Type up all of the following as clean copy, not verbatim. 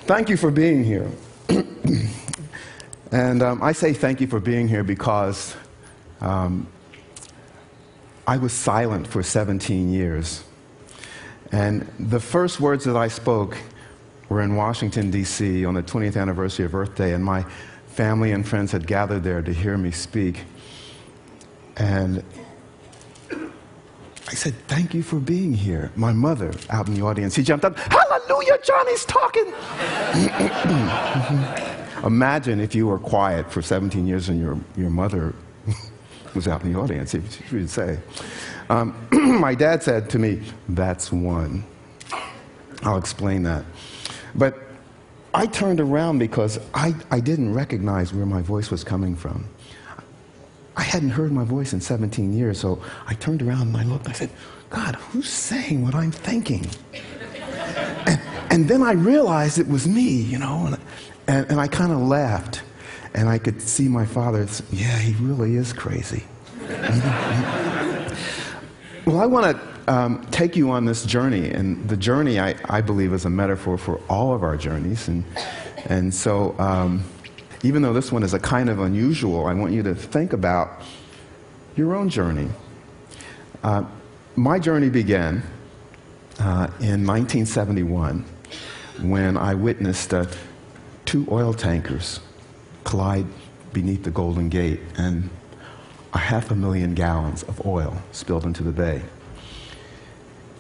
Thank you for being here. And I say thank you for being here because I was silent for 17 years. And the first words that I spoke were in Washington, D.C. on the 20th anniversary of Earth Day, and my family and friends had gathered there to hear me speak. And I said, thank you for being here. My mother, out in the audience, she jumped up, hallelujah, Johnny's talking. Imagine if you were quiet for 17 years and your mother was out in the audience, she would say. My dad said to me, that's one. I'll explain that. But I turned around because I didn't recognize where my voice was coming from. I hadn't heard my voice in 17 years, so I turned around and I looked and I said, God, who's saying what I'm thinking? And then I realized it was me, you know, and I kind of laughed. And I could see my father, yeah, he really is crazy. Well, I want to take you on this journey, and the journey, I believe, is a metaphor for all of our journeys. And so, even though this one is a kind of unusual, I want you to think about your own journey. My journey began in 1971 when I witnessed 2 oil tankers collide beneath the Golden Gate, and 500,000 gallons of oil spilled into the bay.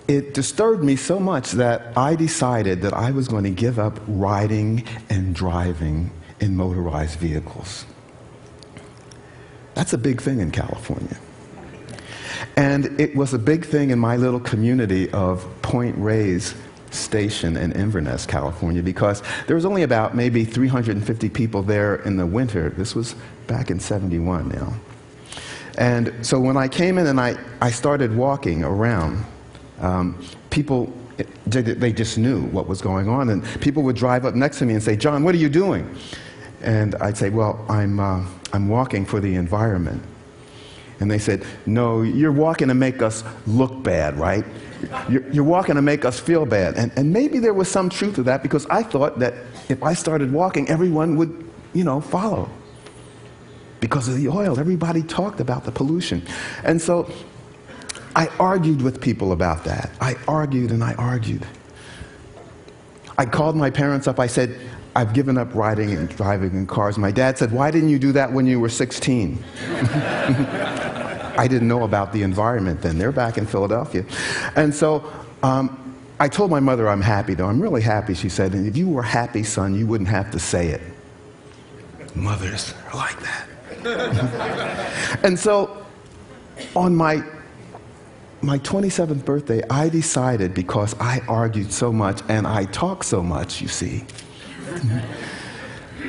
It disturbed me so much that I decided that I was going to give up riding and driving in motorized vehicles. That's a big thing in California. And it was a big thing in my little community of Point Reyes Station in Inverness, California, because there was only about maybe 350 people there in the winter. This was back in '71 now. And so when I came in and I started walking around, people, they just knew what was going on. And people would drive up next to me and say, John, what are you doing? And I'd say, well, I'm walking for the environment. And they said, no, you're walking to make us look bad, right? You're walking to make us feel bad. And maybe there was some truth to that, because I thought that if I started walking, everyone would, you know, follow. Because of the oil, everybody talked about the pollution. And so I argued with people about that. I argued and I argued. I called my parents up. I said, I've given up riding and driving in cars. My dad said, why didn't you do that when you were 16? I didn't know about the environment then. They're back in Philadelphia. And so I told my mother I'm happy, though. I'm really happy, she said. And if you were happy, son, you wouldn't have to say it. Mothers are like that. And so on my 27th birthday, I decided, because I argued so much and I talked so much, you see,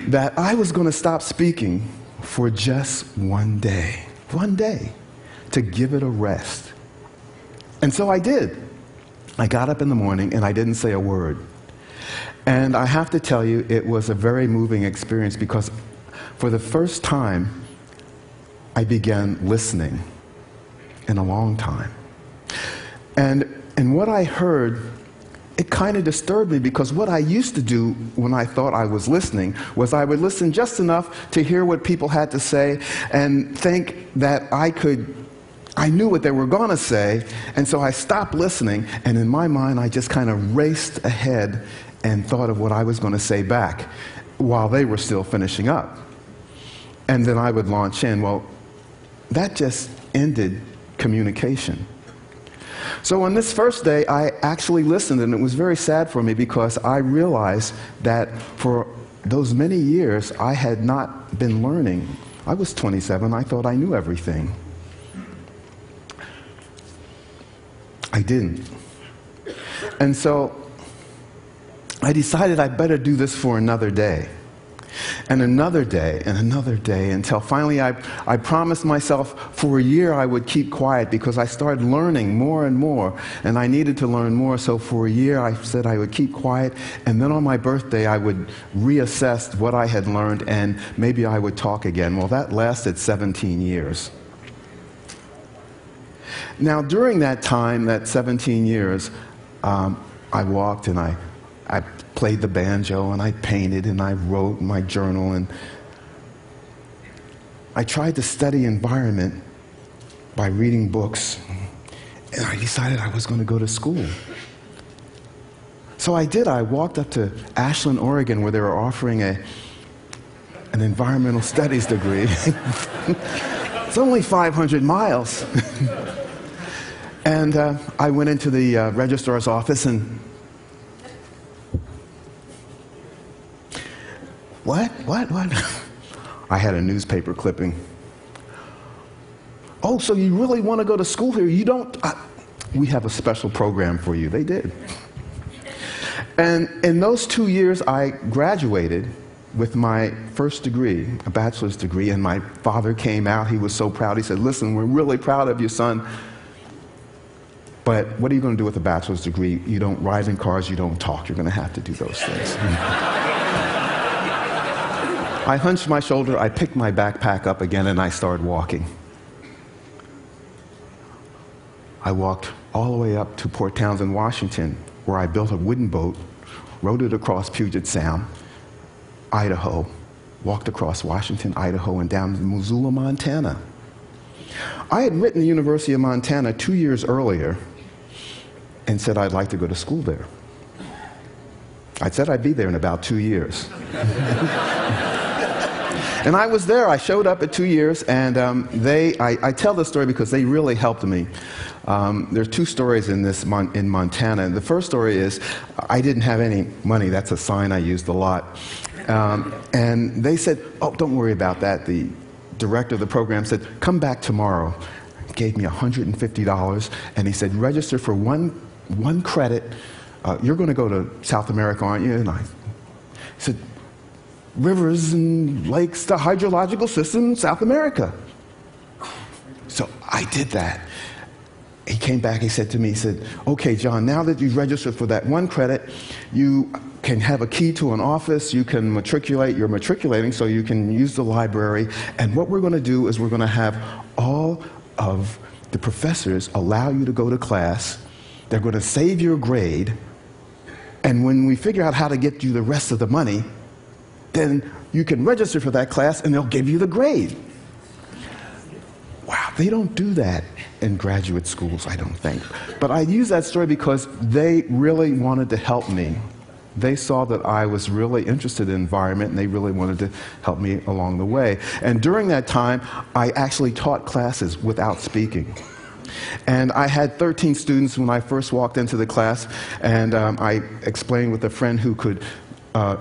that I was going to stop speaking for just one day, to give it a rest. And so I did. I got up in the morning and I didn't say a word. And I have to tell you, it was a very moving experience, because for the first time, I began listening in a long time. And what I heard, it kind of disturbed me, because what I used to do when I thought I was listening was I would listen just enough to hear what people had to say and think that I could I knew what they were going to say, and so I stopped listening, and in my mind, I just kind of raced ahead and thought of what I was going to say back while they were still finishing up. And then I would launch in. Well, that just ended communication. So on this first day, I actually listened, and it was very sad for me because I realized that for those many years, I had not been learning. I was 27. I thought I knew everything. I didn't. And so I decided I'd better do this for another day. And another day, and another day, until finally I promised myself for a year I would keep quiet because I started learning more and more, and I needed to learn more. So for a year I said I would keep quiet, and then on my birthday I would reassess what I had learned, and maybe I would talk again. Well, that lasted 17 years. Now, during that time, that 17 years, I walked and I played the banjo, and I painted, and I wrote in my journal, and I tried to study environment by reading books, and I decided I was going to go to school. So I did. I walked up to Ashland, Oregon, where they were offering an environmental studies degree. It's only 500 miles. And I went into the registrar's office and, what? I had a newspaper clipping. Oh, so you really want to go to school here? You don't? We have a special program for you. They did. And in those 2 years, I graduated with my first degree, a bachelor's degree, and my father came out. He was so proud. He said, listen, we're really proud of you, son. But what are you going to do with a bachelor's degree? You don't ride in cars, you don't talk. You're going to have to do those things. I hunched my shoulder, I picked my backpack up again, and I started walking. I walked all the way up to Port Townsend, Washington, where I built a wooden boat, rowed it across Puget Sound, Idaho, walked across Washington, Idaho, and down to Missoula, Montana. I had written the University of Montana 2 years earlier and said I'd like to go to school there. I said I'd be there in about 2 years. And I was there. I showed up at 2 years, and I tell this story because they really helped me. There are two stories in Montana. The first story is I didn't have any money. That's a sign I used a lot. And they said, oh, don't worry about that. The director of the program said, come back tomorrow. He gave me $150, and he said, register for one credit. You're going to go to South America, aren't you? And I said, rivers and lakes, the hydrological system, South America. So I did that. He came back, he said to me, he said, okay, John, now that you've registered for that one credit, you can have a key to an office, you can matriculate, you're matriculating, so you can use the library, and what we're going to do is we're going to have all of the professors allow you to go to class, they're going to save your grade, and when we figure out how to get you the rest of the money, then you can register for that class and they'll give you the grade. Wow, they don't do that in graduate schools, I don't think. But I use that story because they really wanted to help me. They saw that I was really interested in environment, and they really wanted to help me along the way. And during that time, I actually taught classes without speaking. And I had 13 students when I first walked into the class, and I explained with a friend who could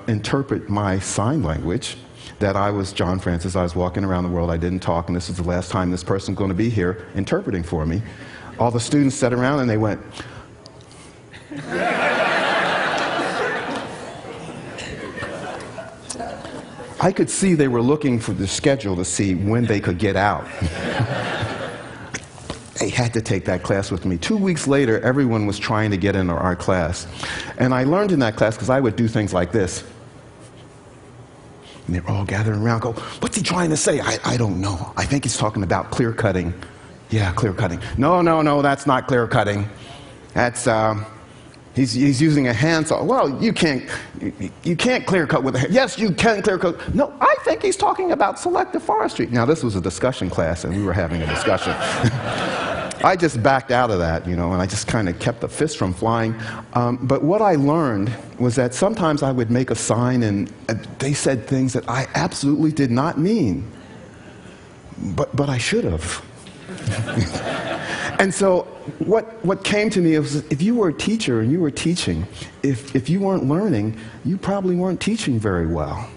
interpret my sign language that I was John Francis. I was walking around the world. I didn't talk, and this is the last time this person's going to be here interpreting for me. All the students sat around and they went. I could see they were looking for the schedule to see when they could get out. They had to take that class with me. 2 weeks later, everyone was trying to get into our class. And I learned in that class because I would do things like this. And they were all gathering around, go, what's he trying to say? I don't know. I think he's talking about clear cutting. Yeah, clear cutting. No, that's not clear cutting. That's, he's using a handsaw. Well, you can't clear cut with a hand. Yes, you can clear cut. No, I think he's talking about selective forestry. Now, this was a discussion class, and we were having a discussion. I just backed out of that, and I just kind of kept the fist from flying. But what I learned was that sometimes I would make a sign and they said things that I absolutely did not mean. But I should have. And so what came to me was, if you were a teacher and you were teaching, if you weren't learning, you probably weren't teaching very well.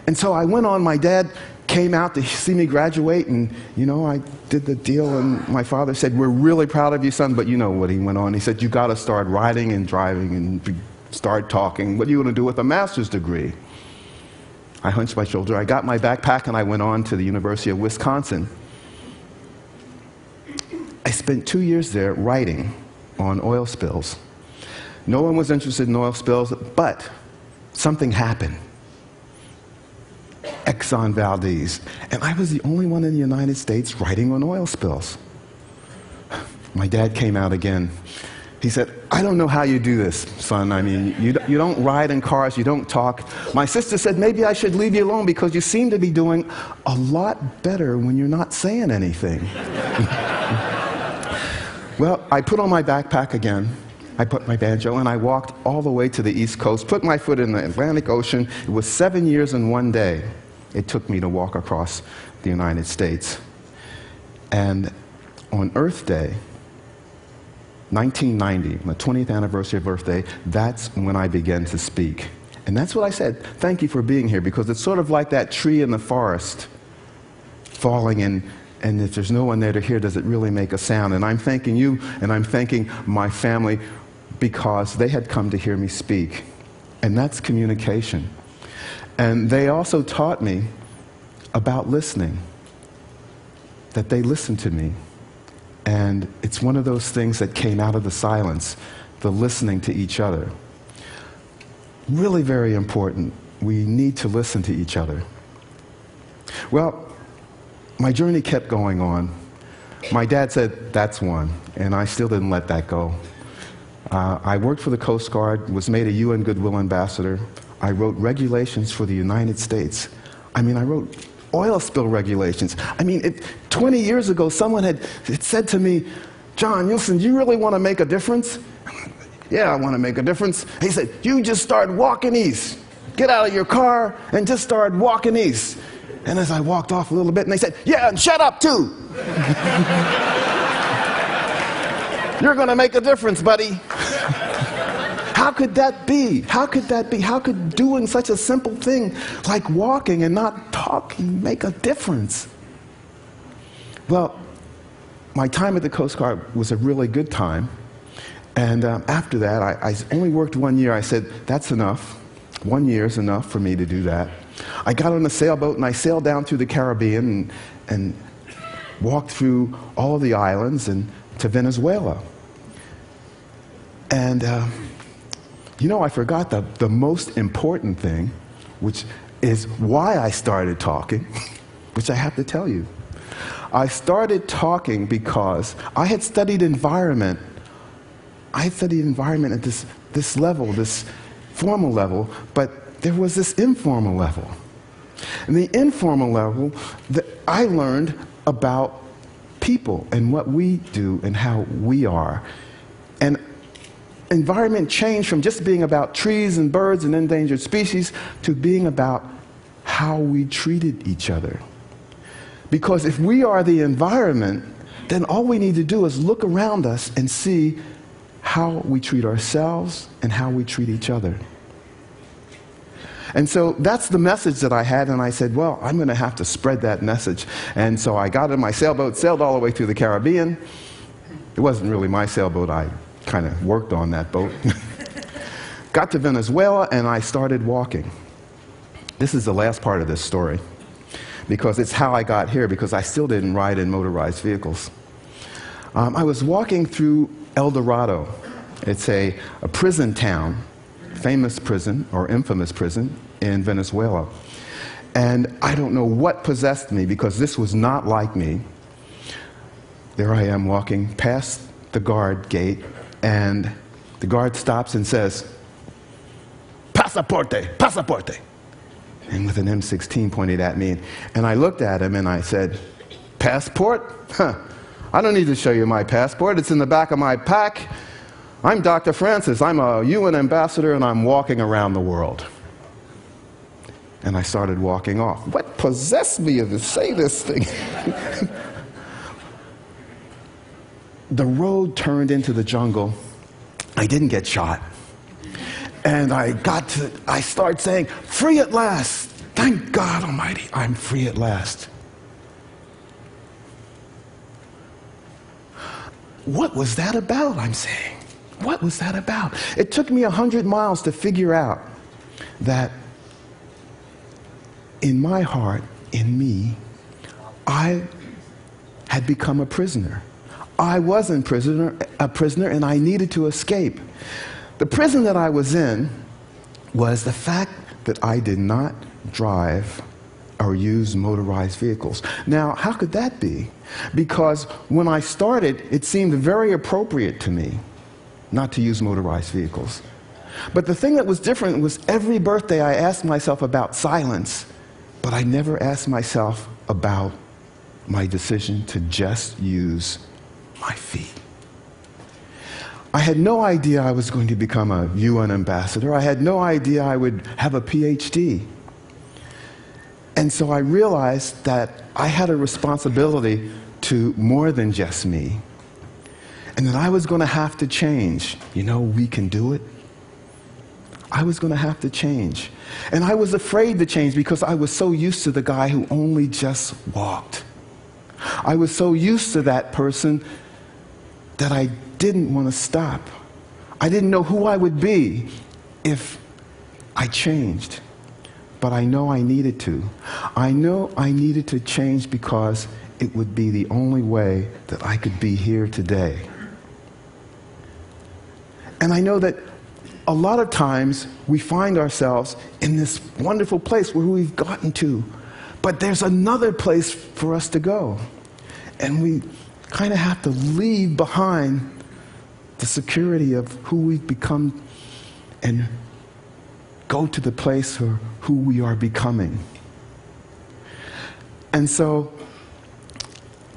And so I went on. My dad came out to see me graduate, and I did the deal, and my father said, "We're really proud of you, son," but you know what he went on. He said, "You got to start riding and driving and start talking. What are you going to do with a master's degree?" I hunched my shoulder. I got my backpack and I went on to the University of Wisconsin. I spent 2 years there writing on oil spills. No one was interested in oil spills, but something happened. Exxon Valdez. And I was the only one in the United States writing on oil spills. My dad came out again. He said, "I don't know how you do this, son. I mean, you don't ride in cars, you don't talk." My sister said, "Maybe I should leave you alone because you seem to be doing a lot better when you're not saying anything." Well, I put on my backpack again. I put my banjo and I walked all the way to the East Coast, put my foot in the Atlantic Ocean. It was 7 years and 1 day it took me to walk across the United States. And on Earth Day, 1990, my 20th anniversary of Earth Day, that's when I began to speak. And that's what I said, "Thank you for being here," because it's sort of like that tree in the forest falling in, and if there's no one there to hear, does it really make a sound? And I'm thanking you, and I'm thanking my family, because they had come to hear me speak. And that's communication. And they also taught me about listening, that they listened to me. And it's one of those things that came out of the silence, the listening to each other. Really very important. We need to listen to each other. Well, my journey kept going on. My dad said, "That's one," and I still didn't let that go. I worked for the Coast Guard, was made a UN Goodwill Ambassador. I wrote regulations for the United States. I mean, I wrote oil spill regulations. I mean, 20 years ago, someone had said to me, "John, listen, do you really want to make a difference?" "Yeah, I want to make a difference." He said, "You just start walking east. Get out of your car and just start walking east." And as I walked off a little bit, and they said, "Yeah, and shut up too." "You're going to make a difference, buddy." How could that be? How could that be? How could doing such a simple thing like walking and not talking make a difference? Well, my time at the Coast Guard was a really good time. And after that, I only worked 1 year. I said, "That's enough. 1 year is enough for me to do that." I got on a sailboat and I sailed down through the Caribbean and walked through all the islands and to Venezuela. And I forgot the most important thing, which is why I started talking, which I have to tell you. I started talking because I had studied environment. I had studied environment at this level, this formal level, but there was this informal level. And the informal level, I learned about people and what we do and how we are. And environment changed from just being about trees and birds and endangered species to being about how we treated each other. Because if we are the environment, then all we need to do is look around us and see how we treat ourselves and how we treat each other. And so that's the message that I had, and I said, well, I'm going to have to spread that message. And so I got in my sailboat, sailed all the way through the Caribbean. It wasn't really my sailboat. I kind of worked on that boat. Got to Venezuela, and I started walking. This is the last part of this story, because it's how I got here, because I still didn't ride in motorized vehicles. I was walking through El Dorado. It's a prison town, famous prison, or infamous prison, in Venezuela. And I don't know what possessed me, because this was not like me. There I am walking past the guard gate, and the guard stops and says, "Pasaporte, pasaporte," and with an M16 pointed at me. And I looked at him and I said, "Passport? Huh. I don't need to show you my passport. It's in the back of my pack. I'm Dr. Francis. I'm a UN ambassador, and I'm walking around the world. And I started walking off. What possessed me to say this thing? The road turned into the jungle. I didn't get shot. And I started saying, free at last. Thank God Almighty, I'm free at last. What was that about, I'm saying? What was that about? It took me 100 miles to figure out that in my heart, in me, I had become a prisoner. I was a prisoner, and I needed to escape. The prison that I was in was the fact that I did not drive or use motorized vehicles. Now, how could that be? Because when I started, it seemed very appropriate to me not to use motorized vehicles. But the thing that was different was every birthday I asked myself about silence, but I never asked myself about my decision to just use my feet. I had no idea I was going to become a UN ambassador. I had no idea I would have a PhD. And so I realized that I had a responsibility to more than just me, and that I was going to have to change. You know, we can do it. I was going to have to change. And I was afraid to change because I was so used to the guy who only just walked. I was so used to that person that I didn't want to stop. I didn't know who I would be if I changed. But I know I needed to. I know I needed to change because it would be the only way that I could be here today. And I know that a lot of times we find ourselves in this wonderful place where we've gotten to, but there's another place for us to go. And we kind of have to leave behind the security of who we've become and go to the place for who we are becoming. And so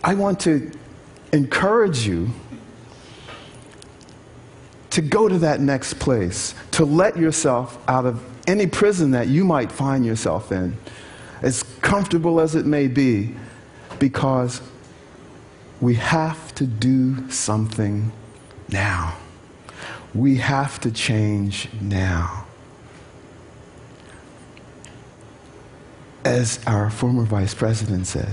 I want to encourage you to go to that next place, to let yourself out of any prison that you might find yourself in, as comfortable as it may be, because we have to do something now. We have to change now. As our former vice president said,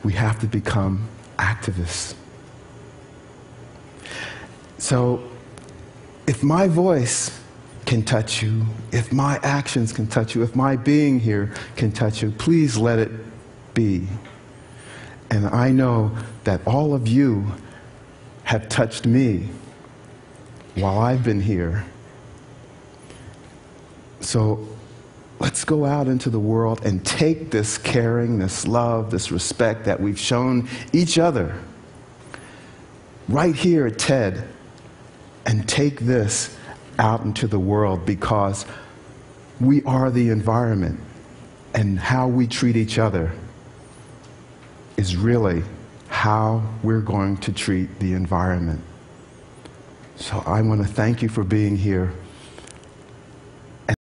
we have to become activists. So if my voice can touch you, if my actions can touch you, if my being here can touch you, please let it be. And I know that all of you have touched me while I've been here. So let's go out into the world and take this caring, this love, this respect that we've shown each other right here at TED, and take this out into the world, because we are the environment, and how we treat each other is really how we're going to treat the environment. So I want to thank you for being here.